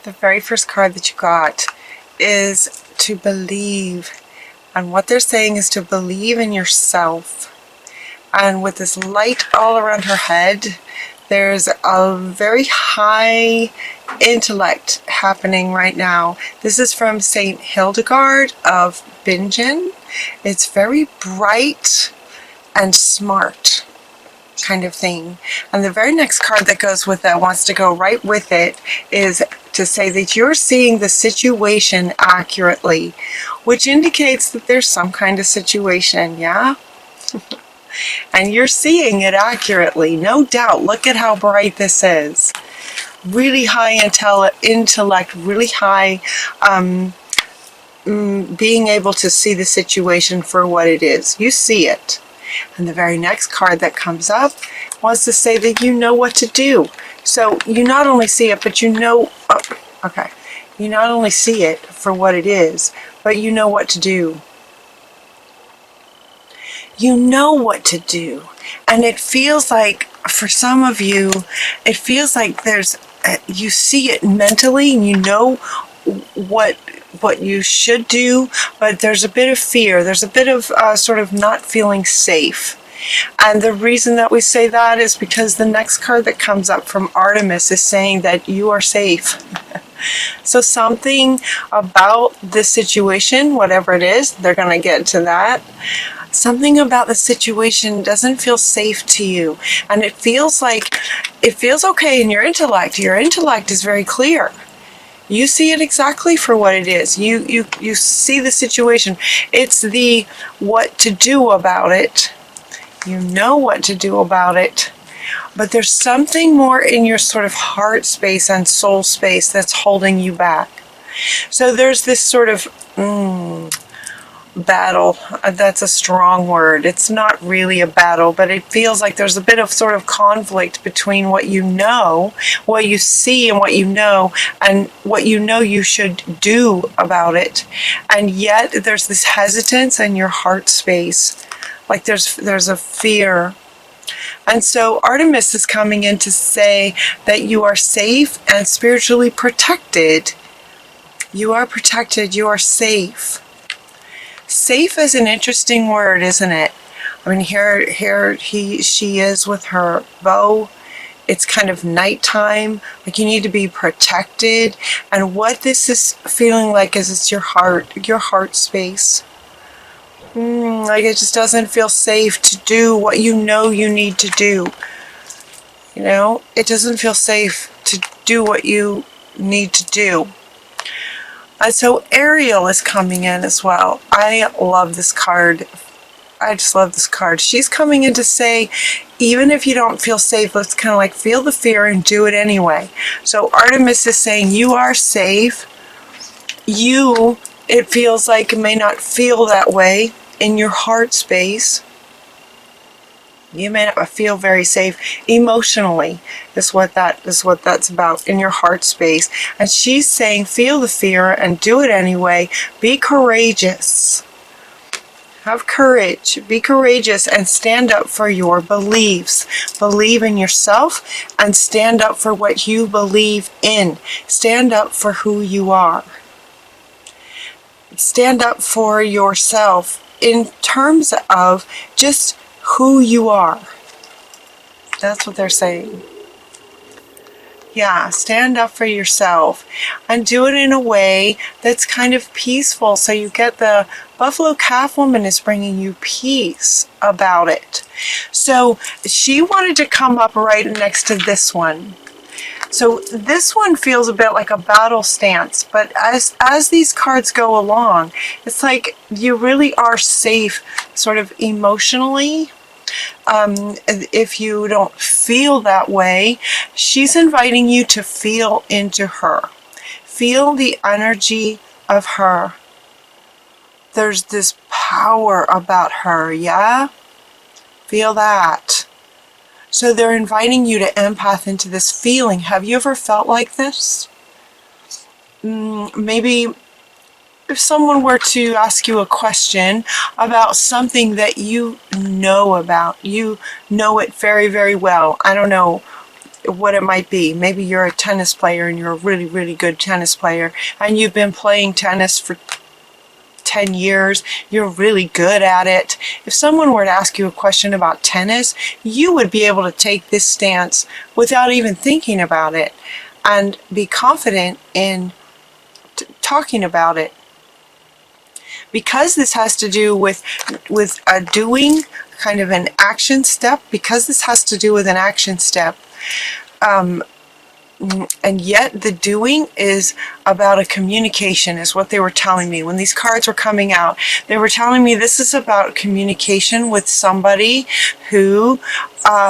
The very first card that you got is to believe. And what they're saying is to believe in yourself. And with this light all around her head, there's a very high intellect happening right now. This is from Saint Hildegard of Bingen. It's very bright and smart kind of thing. And the very next card that goes with that, wants to go right with it, is to say that you're seeing the situation accurately, which indicates that there's some kind of situation, yeah? And you're seeing it accurately, no doubt. Look at how bright this is. Really high intellect, really high being able to see the situation for what it is. You see it. And the very next card that comes up wants to say that you know what to do. So you not only see it, but you know, you not only see it for what it is, but you know what to do. You know what to do. And it feels like, for some of you, it feels like you see it mentally and you know what you should do, but there's a bit of fear. There's a bit of sort of not feeling safe. And the reason that we say that is because the next card that comes up from Artemis is saying that you are safe. So something about this situation, whatever it is, they're going to get to that. Something about the situation doesn't feel safe to you. And it feels okay in your intellect. Your intellect is very clear. You see it exactly for what it is. You see the situation. It's the what to do about it. You know what to do about it. But there's something more in your sort of heart space and soul space that's holding you back. So there's this sort of battle. That's a strong word. It's not really a battle, but it feels like there's a bit of sort of conflict between what you know, what you see and what you know you should do about it. And yet there's this hesitance in your heart space. Like there's a fear. And so Artemis is coming in to say that you are safe and spiritually protected. You are protected. You are safe. Safe is an interesting word, isn't it? I mean, she is with her bow. It's kind of nighttime. Like you need to be protected. And what this is feeling like is it's your heart space. Like it just doesn't feel safe to do what you know you need to do. You know, it doesn't feel safe to do what you need to do. And so Ariel is coming in as well. I love this card. I just love this card. She's coming in to say, even if you don't feel safe, let's kind of like feel the fear and do it anyway. So Artemis is saying you are safe. It feels like it may not feel that way in your heart space. You may not feel very safe emotionally, is what that's about, in your heart space. And she's saying, feel the fear and do it anyway. Be courageous. Have courage. Be courageous and stand up for your beliefs. Believe in yourself and stand up for what you believe in. Stand up for who you are. Stand up for yourself in terms of just who you are. That's what they're saying. Yeah, stand up for yourself and do it in a way that's kind of peaceful. So you get the buffalo calf woman is bringing you peace about it. So she wanted to come up right next to this one. So this one feels a bit like a battle stance, but as these cards go along, it's like you really are safe sort of emotionally. If you don't feel that way, she's inviting you to feel into her. Feel the energy of her. There's this power about her, yeah? Feel that. So they're inviting you to empath into this feeling. Have you ever felt like this? Maybe if someone were to ask you a question about something that you know about, you know it very, very well. I don't know, what it might be. Maybe you're a tennis player and you're a really, really good tennis player, and you've been playing tennis for 10 years, you're really good at it. If someone were to ask you a question about tennis, you would be able to take this stance without even thinking about it and be confident in talking about it. Because this has to do with a doing, kind of an action step, because this has to do with an action step, and yet the doing is about a communication, is what they were telling me. When these cards were coming out, they were telling me this is about communication with somebody who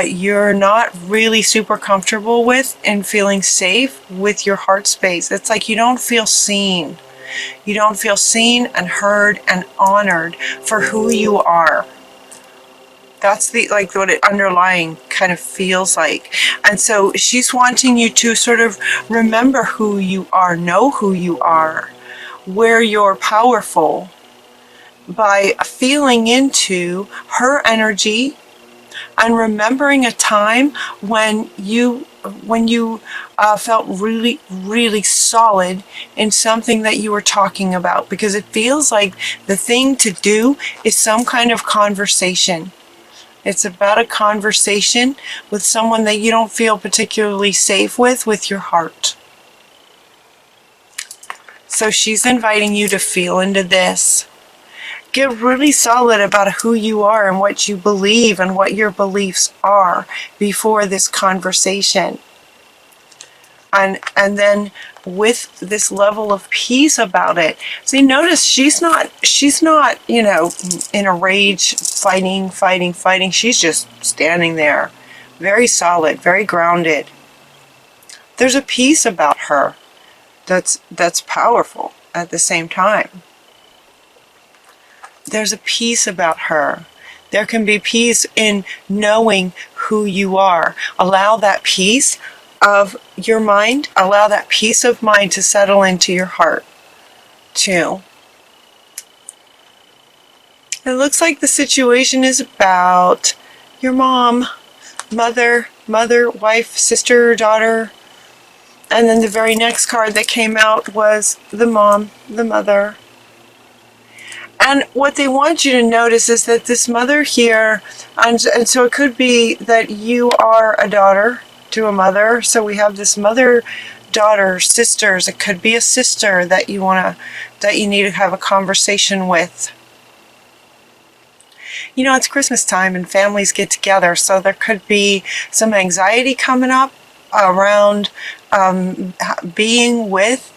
you're not really super comfortable with and feeling safe with your heart space. It's like you don't feel seen. You don't feel seen and heard and honored for who you are. That's the, like, what it underlying kind of feels like. And so she's wanting you to sort of remember who you are, know who you are, where you're powerful, by feeling into her energy and remembering a time when you felt really, really solid in something that you were talking about. Because it feels like the thing to do is some kind of conversation. It's about a conversation with someone that you don't feel particularly safe with your heart. So she's inviting you to feel into this. Get really solid about who you are and what you believe and what your beliefs are before this conversation. And then with this level of peace about it. See, notice she's not, you know, in a rage, fighting. She's just standing there, very solid, very grounded. There's a peace about her that's powerful at the same time. There's a peace about her. There can be peace in knowing who you are. Allow that peace of your mind, allow that peace of mind to settle into your heart too. It looks like the situation is about your mom, mother, wife, sister, daughter. And then the very next card that came out was the mom, the mother. And what they want you to notice is that this mother here, and so it could be that you are a daughter to a mother. So we have this mother, daughter, sisters. It could be a sister that you need to have a conversation with. You know, it's Christmas time and families get together, so there could be some anxiety coming up around being with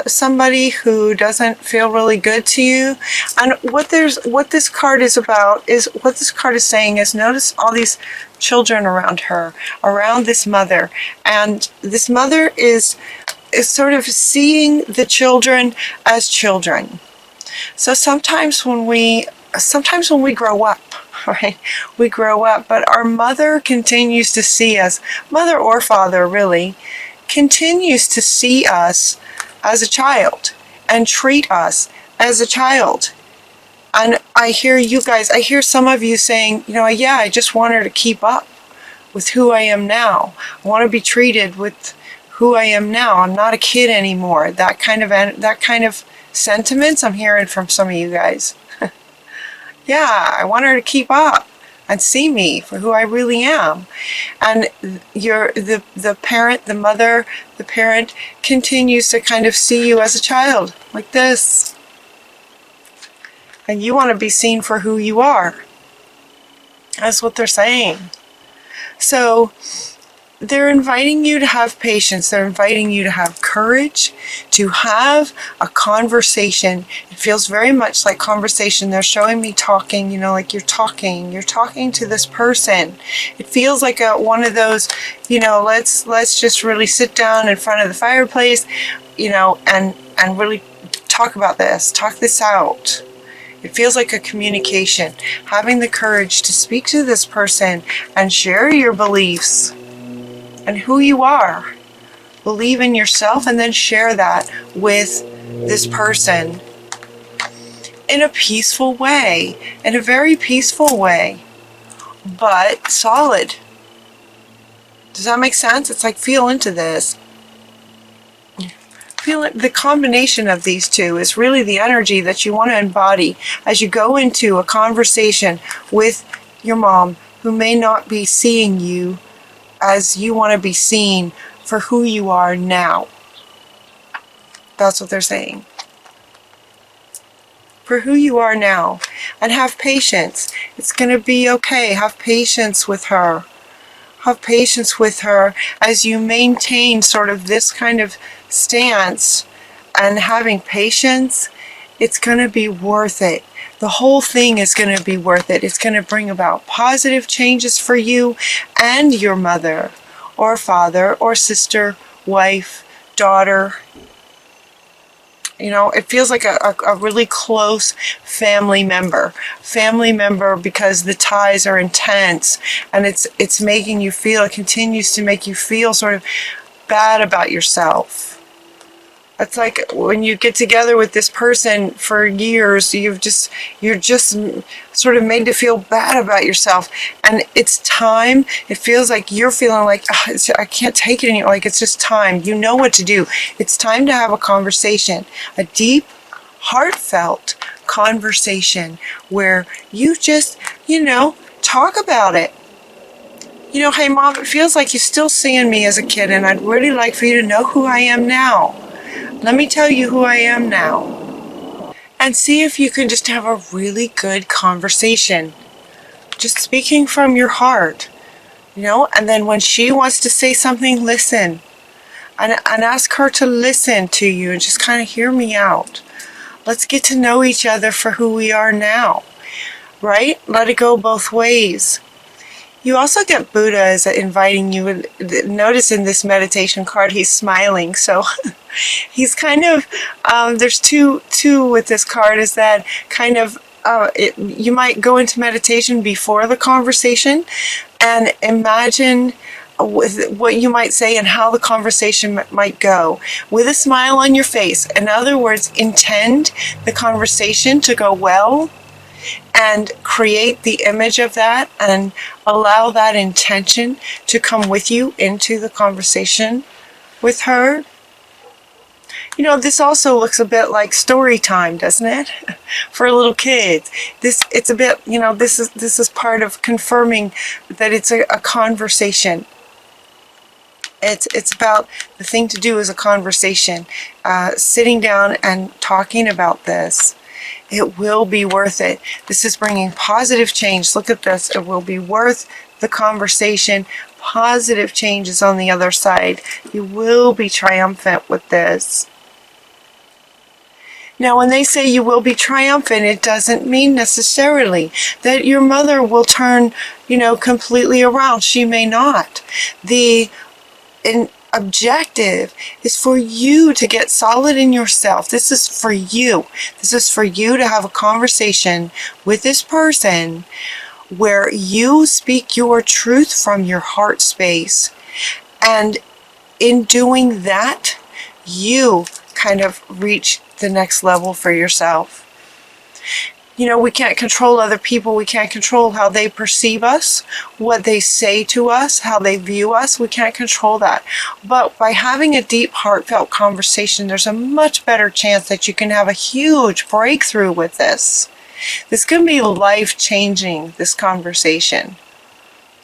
somebody who doesn't feel really good to you. And what this card is about is, what this card is saying is, notice all these children around her, around this mother. And this mother is sort of seeing the children as children. So sometimes when we grow up, right? We grow up, but our mother continues to see us, mother or father really, continues to see us as a child and treat us as a child. And I hear you guys, I hear some of you saying, you know, yeah, I just want her to keep up with who I am now. I want to be treated with who I am now. I'm not a kid anymore. That kind of sentiments I'm hearing from some of you guys. Yeah, I want her to keep up and see me for who I really am. And the parent, the mother, the parent continues to kind of see you as a child, like this. And you want to be seen for who you are. That's what they're saying. So they're inviting you to have patience. They're inviting you to have courage, to have a conversation. It feels very much like conversation. They're showing me talking, you know, like you're talking to this person. It feels like one of those, you know, let's just really sit down in front of the fireplace, you know, and really talk about this, talk this out. It feels like a communication, having the courage to speak to this person and share your beliefs and who you are. Believe in yourself and then share that with this person in a peaceful way, in a very peaceful way, but solid. Does that make sense? It's like, feel into this. Feel it. The combination of these two is really the energy that you want to embody as you go into a conversation with your mom, who may not be seeing you as you want to be seen for who you are now. That's what they're saying. For who you are now. And have patience. It's going to be okay. Have patience with her. Have patience with her as you maintain sort of this kind of stance and having patience. It's going to be worth it. The whole thing is going to be worth it. It's going to bring about positive changes for you and your mother or father or sister, wife, daughter. You know, it feels like a really close family member. Family member, because the ties are intense, and it's making you feel, it continues to make you feel sort of bad about yourself. It's like when you get together with this person for years, you're just sort of made to feel bad about yourself. And it's time. It feels like you're feeling like, oh, I can't take it anymore. Like, it's just time. You know what to do. It's time to have a conversation, a deep, heartfelt conversation where you just, talk about it. Hey, Mom, it feels like you're still seeing me as a kid, and I'd really like for you to know who I am now. Let me tell you who I am now. And see if you can just have a really good conversation. Just speaking from your heart, and then when she wants to say something, listen. And ask her to listen to you and just kind of hear me out. Let's get to know each other for who we are now, right? Let it go both ways. You also get Buddha as inviting you. Notice in this meditation card, he's smiling. So he's kind of, there's two with this card, is that kind of, you might go into meditation before the conversation and imagine what you might say and how the conversation might go with a smile on your face. In other words, intend the conversation to go well and create the image of that and allow that intention to come with you into the conversation with her. This also looks a bit like story time, doesn't it? For little kids. It's a bit, this is part of confirming that it's a conversation. It's about, the thing to do is a conversation. Sitting down and talking about this. It will be worth it. This is bringing positive change. Look at this. It will be worth the conversation. Positive changes on the other side. You will be triumphant with this. Now, when they say you will be triumphant, it doesn't mean necessarily that your mother will turn, completely around. She may not. The objective is for you to get solid in yourself. This is for you. This is for you to have a conversation with this person where you speak your truth from your heart space. And in doing that, you kind of reach the next level for yourself. We can't control other people. We can't control how they perceive us, what they say to us, how they view us. We can't control that. But by having a deep, heartfelt conversation, there's a much better chance that you can have a huge breakthrough with this. This can be life-changing, this conversation.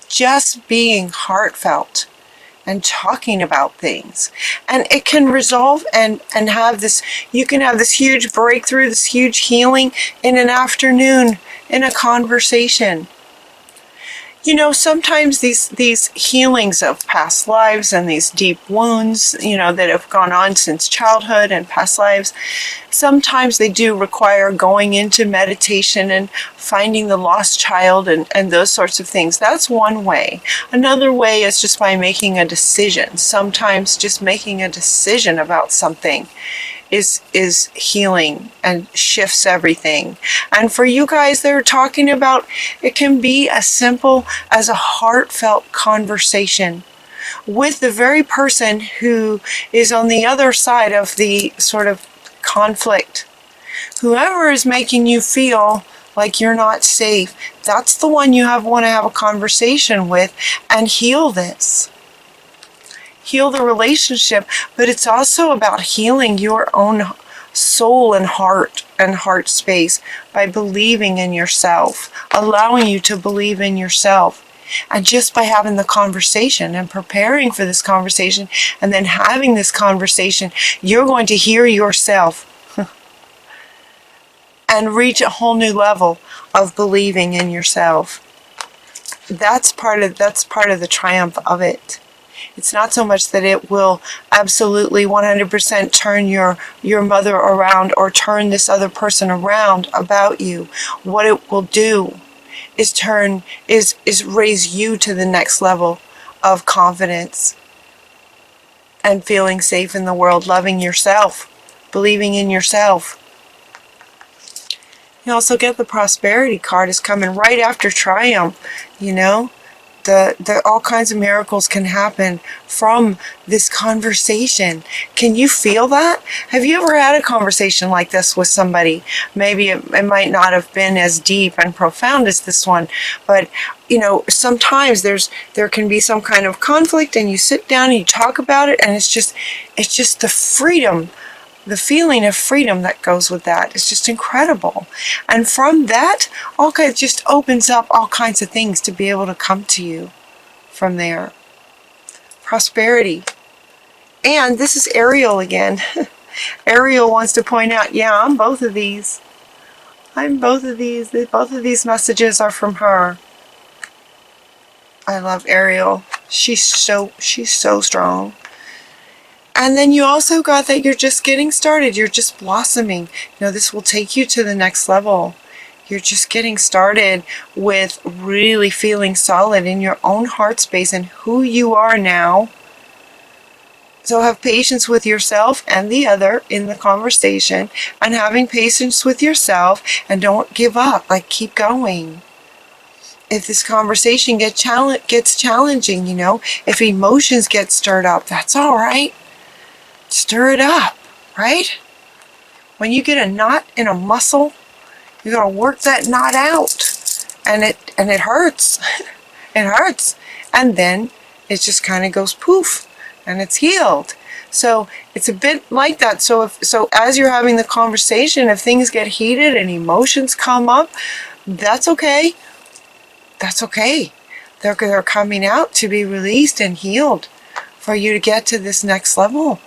Just being heartfelt and talking about things. And it can resolve and have this, you can have this huge breakthrough, this huge healing in an afternoon, in a conversation. Sometimes these healings of past lives and these deep wounds, that have gone on since childhood and past lives, sometimes they do require going into meditation and finding the lost child and those sorts of things. That's one way. Another way is just by making a decision. Sometimes just making a decision about something is healing and shifts everything. And for you guys that are talking about, it can be as simple as a heartfelt conversation with the very person who is on the other side of the sort of conflict. Whoever is making you feel like you're not safe, that's the one you want to have a conversation with and heal this. heal the relationship, but it's also about healing your own soul and heart space by believing in yourself, allowing you to believe in yourself. And just by having the conversation and preparing for this conversation and then having this conversation, you're going to hear yourself and reach a whole new level of believing in yourself. That's part of the triumph of it. It's not so much that it will absolutely 100% turn your mother around or turn this other person around about you. What it will do is raise you to the next level of confidence and feeling safe in the world, loving yourself, believing in yourself. You also get the prosperity card is coming right after triumph, you know. The all kinds of miracles can happen from this conversation. Can you feel that? Have you ever had a conversation like this with somebody? Maybe it might not have been as deep and profound as this one, but you know, sometimes there can be some kind of conflict, and you sit down and you talk about it, and it's just the freedom. The feeling of freedom that goes with that is just incredible. And from that, it just opens up all kinds of things to be able to come to you from there. Prosperity. And this is Ariel again. Ariel wants to point out, yeah, I'm both of these. Both of these messages are from her. I love Ariel. She's so strong. And then you also got that you're just getting started. You're just blossoming. You know, this will take you to the next level. You're just getting started with really feeling solid in your own heart space and who you are now. So have patience with yourself and the other in the conversation, and having patience with yourself, and don't give up. Like, keep going. If this conversation gets challenging, you know, if emotions get stirred up, that's all right. Stir it up, right? When you get a knot in a muscle, you gotta work that knot out, and it hurts. It hurts, and then it just kind of goes poof, and it's healed. So it's a bit like that. So as you're having the conversation, if things get heated and emotions come up, that's okay. That's okay. They're coming out to be released and healed for you to get to this next level